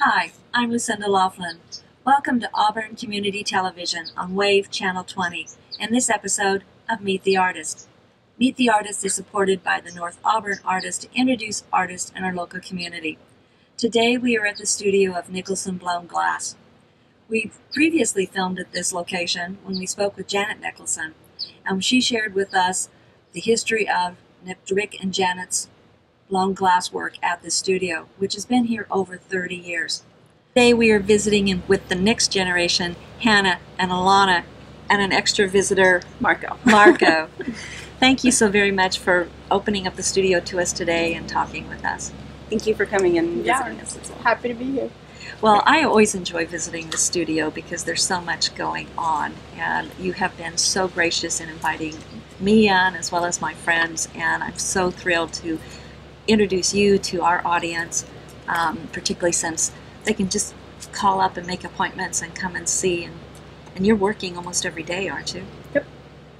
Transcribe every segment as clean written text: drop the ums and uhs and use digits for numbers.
Hi, I'm LouCinda Laughlin. Welcome to Auburn Community Television on Wave Channel 20 and this episode of Meet the Artist. Meet the Artist is supported by the North Auburn Artist to introduce artists in our local community. Today we are at the studio of Nicholson Blown Glass. We previously filmed at this location when we spoke with Janet Nicholson, and she shared with us the history of Rick and Janet's blown glass work at the studio, which has been here over 30 years. Today we are visiting with the next generation, Hannah and Alana, and an extra visitor, Marco. Thank you so very much for opening up the studio to us today and talking with us. Thank you for coming and visiting us as well. Happy to be here. Well, I always enjoy visiting the studio because there's so much going on, and you have been so gracious in inviting me on as well as my friends, and I'm so thrilled to introduce you to our audience, particularly since they can just call up and make appointments and come and see, and you're working almost every day, aren't you?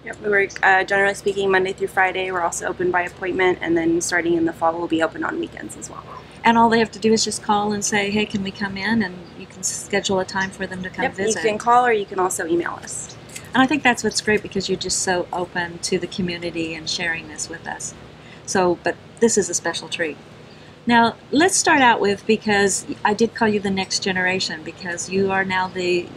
Yep, we work generally speaking Monday through Friday. We're also open by appointment, and then starting in the fall we'll be open on weekends as well. And all they have to do is just call and say, hey, can we come in, and you can schedule a time for them to come visit. You can call or you can also email us. And I think that's what's great, because you're just so open to the community and sharing this with us. So, but this is a special treat. Now, let's start out with, because I did call you the next generation, because you are now the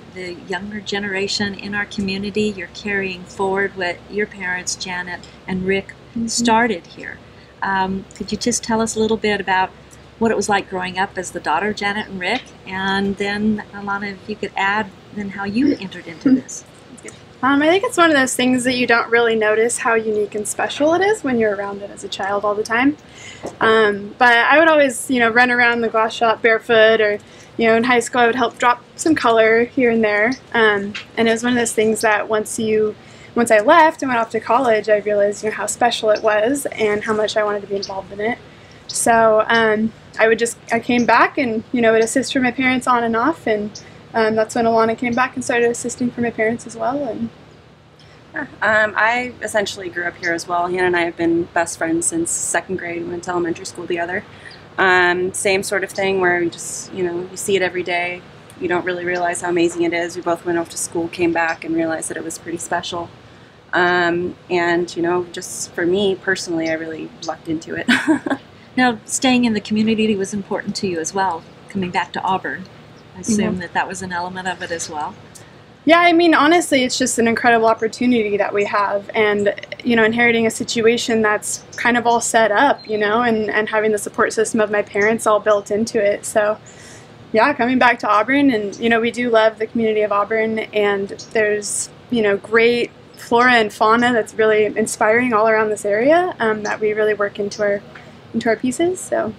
younger generation in our community. You're carrying forward what your parents, Janet and Rick, started here. Could you just tell us a little bit about what it was like growing up as the daughter of Janet and Rick, and then, Alana, if you could add then how you entered into this. I think it's one of those things that you don't really notice how unique and special it is when you're around it as a child all the time. But I would always, run around the glass shop barefoot, or, in high school I would help drop some color here and there. And it was one of those things that once I left and went off to college, I realized, how special it was and how much I wanted to be involved in it. So I came back and, would assist for my parents on and off, and that's when Alana came back and started assisting for my parents as well. And I essentially grew up here as well. Hannah and I have been best friends since second grade. We went to elementary school together. Same sort of thing where you just, you see it every day. You don't really realize how amazing it is. We both went off to school, came back, and realized that it was pretty special. And, just for me personally, I really lucked into it. Now, staying in the community was important to you as well, coming back to Auburn. I assume that was an element of it as well. Yeah, honestly, it's just an incredible opportunity that we have, and, inheriting a situation that's kind of all set up, and having the support system of my parents all built into it. So, yeah, coming back to Auburn, and, we do love the community of Auburn, and there's, great flora and fauna that's really inspiring all around this area, that we really work into our pieces. So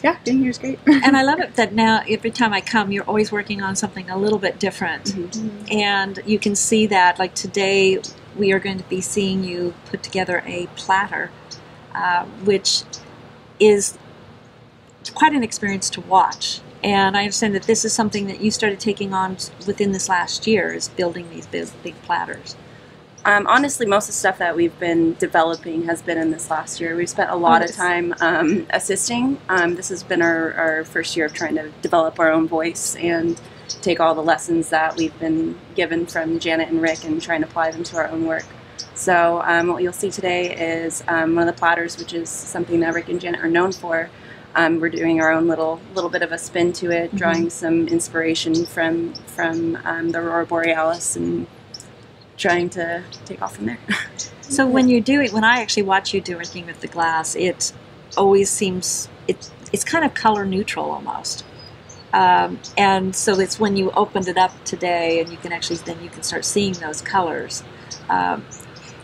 yeah, being here is great. And I love it that now every time I come, you're always working on something a little bit different. And you can see that, like today, we are going to be seeing you put together a platter, which is quite an experience to watch. And I understand that this is something that you started taking on within this last year, is building these big platters. Honestly, most of the stuff that we've been developing has been in this last year. We've spent a lot of time assisting. This has been our first year of trying to develop our own voice and take all the lessons that we've been given from Janet and Rick and trying to apply them to our own work. So what you'll see today is one of the platters, which is something that Rick and Janet are known for. We're doing our own little bit of a spin to it, drawing some inspiration from the Aurora Borealis, and trying to take off from there. So when I actually watch you working with the glass, it always seems, it's kind of color neutral almost. And so it's when you opened it up today, and you can actually, then you can start seeing those colors.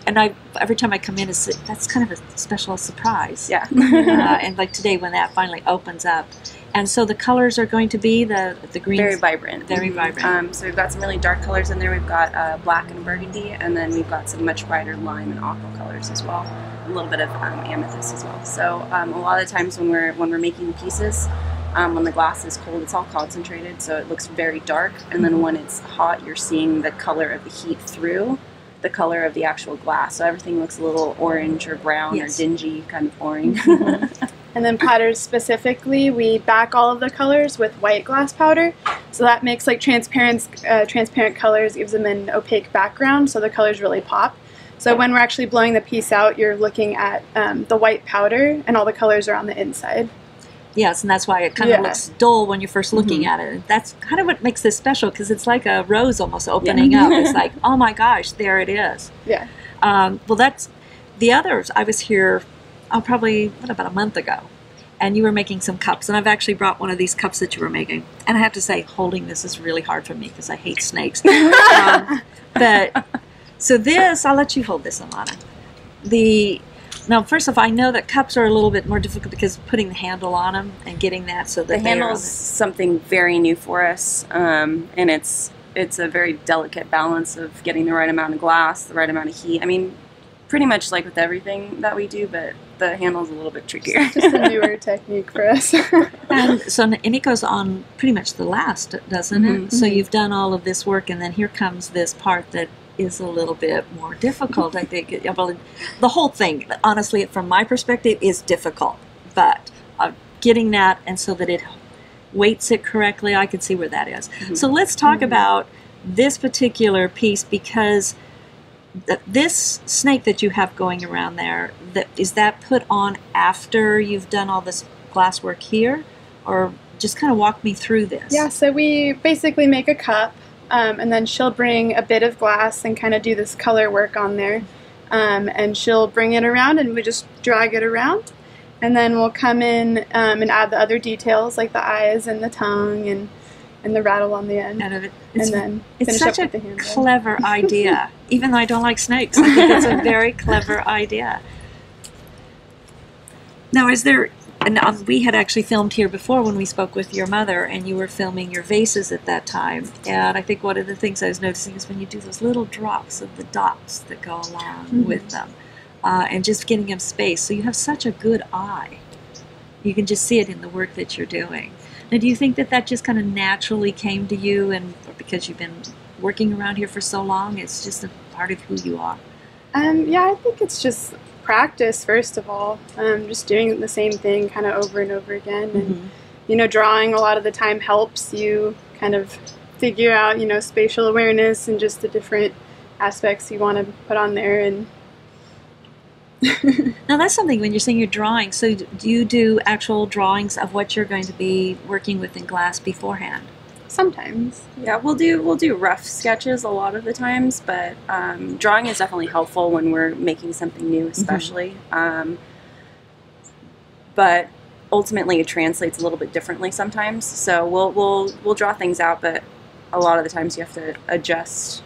And every time I come in, that's kind of a special surprise. Yeah. And like today, when that finally opens up. And so the colors are going to be the greens. Very vibrant. Very vibrant. So we've got some really dark colors in there. We've got black and burgundy, and then we've got some much brighter lime and aqua colors as well. A little bit of amethyst as well. So a lot of the times when we're making pieces, when the glass is cold, it's all concentrated, so it looks very dark. And then when it's hot, you're seeing the color of the heat through the color of the actual glass. So everything looks a little orange or brown or dingy, kind of boring. And then platters specifically, we back all of the colors with white glass powder. So that makes like transparent colors, gives them an opaque background, so the colors really pop. So when we're actually blowing the piece out, you're looking at the white powder, and all the colors are on the inside. Yes, and that's why it kind of looks dull when you're first looking at it. That's kind of what makes this special, because it's like a rose almost opening up. It's like, oh my gosh, there it is. Yeah. Well, that's the others. I was here probably about a month ago, and you were making some cups, and I've actually brought one of these cups that you were making. And I have to say, holding this is really hard for me because I hate snakes. But so this, I'll let you hold this, Alana. Now, first off, I know that cups are a little bit more difficult because putting the handle on them and getting that so that the handle's something very new for us, and it's a very delicate balance of getting the right amount of glass, the right amount of heat. I mean, pretty much like with everything that we do, but the handle's a little bit trickier. It's just a newer technique for us. And it goes on pretty much the last, doesn't it? So you've done all of this work, and then here comes this part that is a little bit more difficult, I think. Well, the whole thing, honestly, from my perspective, is difficult. But getting that, and so that it weights it correctly, I can see where that is. So let's talk about this particular piece, because this snake that you have going around there, is that put on after you've done all this glass work here? Or just kind of walk me through this. Yeah, so we basically make a cup, and then she'll bring a bit of glass and kind of do this color work on there. And she'll bring it around, and we just drag it around. And then we'll come in and add the other details, like the eyes and the tongue and the rattle on the end. And then it's finish such up with the a handle. clever idea. Even though I don't like snakes, I think it's a very clever idea. Now, and we had actually filmed here before when we spoke with your mother, and you were filming your vases at that time. And I think one of the things I was noticing is when you do those little drops of the dots that go along with them, and just getting them space. So you have such a good eye. You can just see it in the work that you're doing. Now, do you think that just kind of naturally came to you, and or because you've been working around here for so long, it's just a part of who you are? Yeah, I think it's just practice, first of all. Just doing the same thing kind of over and over again. And, you know, drawing a lot of the time helps you kind of figure out, you know, spatial awareness and just the different aspects you want to put on there. And now that's something when you're saying you're drawing, so do you do actual drawings of what you're going to be working with in glass beforehand? Sometimes. Yeah, we'll do rough sketches a lot of the times, but drawing is definitely helpful when we're making something new, especially. But ultimately it translates a little bit differently sometimes. So we'll draw things out, but a lot of the times you have to adjust,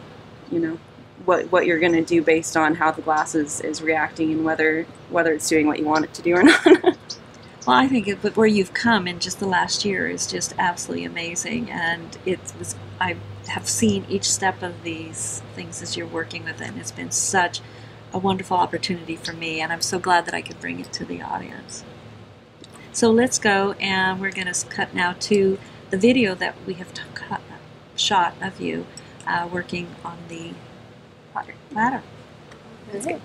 you know, what you're going to do based on how the glass is reacting and whether it's doing what you want it to do or not. Well, I think where you've come in just the last year is just absolutely amazing, and I have seen each step of these things as you're working with it, and it's been such a wonderful opportunity for me, and I'm so glad that I could bring it to the audience. So let's go, and we're going to cut now to the video that we have shot of you working on the platter. Let's go.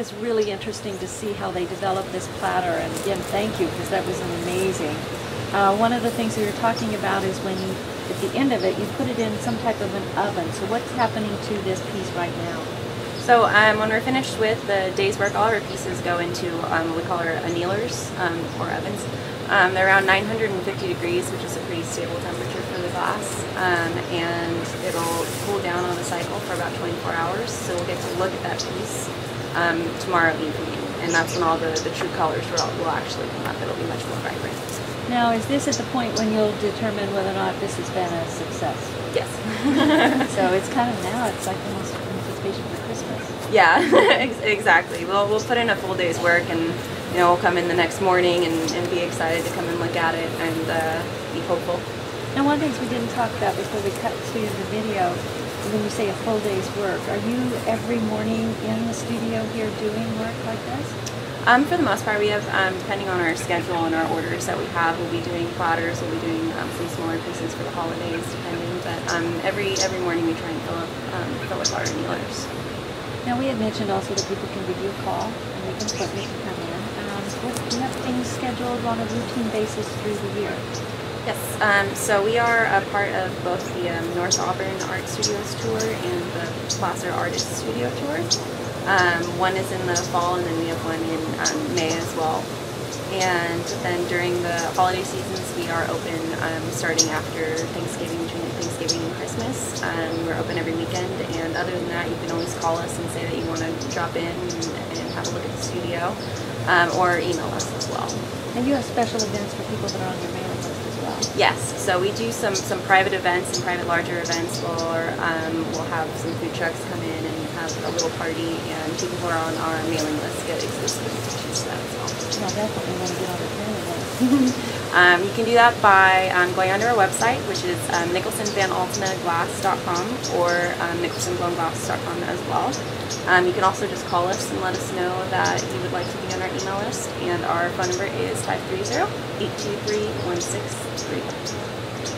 was really interesting to see how they developed this platter. And again, thank you, because that was amazing. One of the things we were talking about is when you, at the end of it, you put it in some type of an oven. So what's happening to this piece right now? So when we're finished with the day's work, all our pieces go into what we call our annealers or ovens. They're around 950 degrees, which is a pretty stable temperature for the glass, and it'll cool down on a cycle for about 24 hours. So we'll get to look at that piece tomorrow evening, and that's when all the true colors will actually come up. It'll be much more vibrant. Now, is this at the point when you'll determine whether or not this has been a success? Yes. So it's kind of now, it's like almost anticipation for Christmas. Yeah, exactly. We'll put in a full day's work, and we'll come in the next morning and be excited to come and look at it and be hopeful. Now, one of the things we didn't talk about before we cut to the video, when you say a full day's work, are you every morning in the studio here doing work like this? For the most part, we have, depending on our schedule and our orders that we have, we'll be doing platters, we'll be doing some smaller pieces for the holidays, depending. But every morning we try and fill up our annealers. Now, we had mentioned also that people can give you a call and make an appointment to come in. Do you have things scheduled on a routine basis through the year? Yes, so we are a part of both the North Auburn Art Studios Tour and the Placer Artist Studio Tour. One is in the fall, and then we have one in May as well. And then during the holiday seasons, we are open starting after Thanksgiving, between Thanksgiving and Christmas. We're open every weekend, and other than that, you can always call us and say that you want to drop in and have a look at the studio, or email us as well. And you have special events for people that are on your mailing list as well? Yes, so we do some private events and private larger events where we'll have some food trucks come in and have a little party, and people who are on our mailing list get exclusive invitations to that as well. I definitely want to get on the mailing list. You can do that by going onto our website, which is NicholsonGlass.com or NicholsonBlownGlass.com as well. You can also just call us and let us know that you would like to be on our email list, and our phone number is 530-823-1631.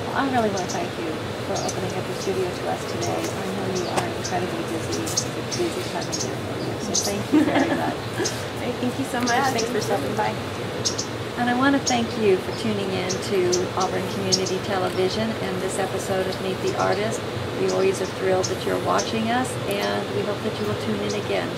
Well, I really want to thank you for opening up your studio to us today. I know you are incredibly busy. It's a busy time of year for you, so thank you very much. Hey, thank you so much. Thanks for stopping by. And I want to thank you for tuning in to Auburn Community Television and this episode of Meet the Artist. We always are thrilled that you're watching us, and we hope that you will tune in again.